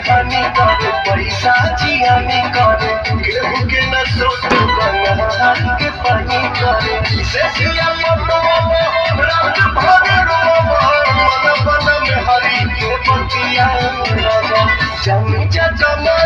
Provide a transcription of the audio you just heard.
हानि करे पैसा जियानी करे केहू के न सोचो गंगा के पानी करे से सिया पटो रात भर रोब मन मन में हरि के पतिया जमी जमा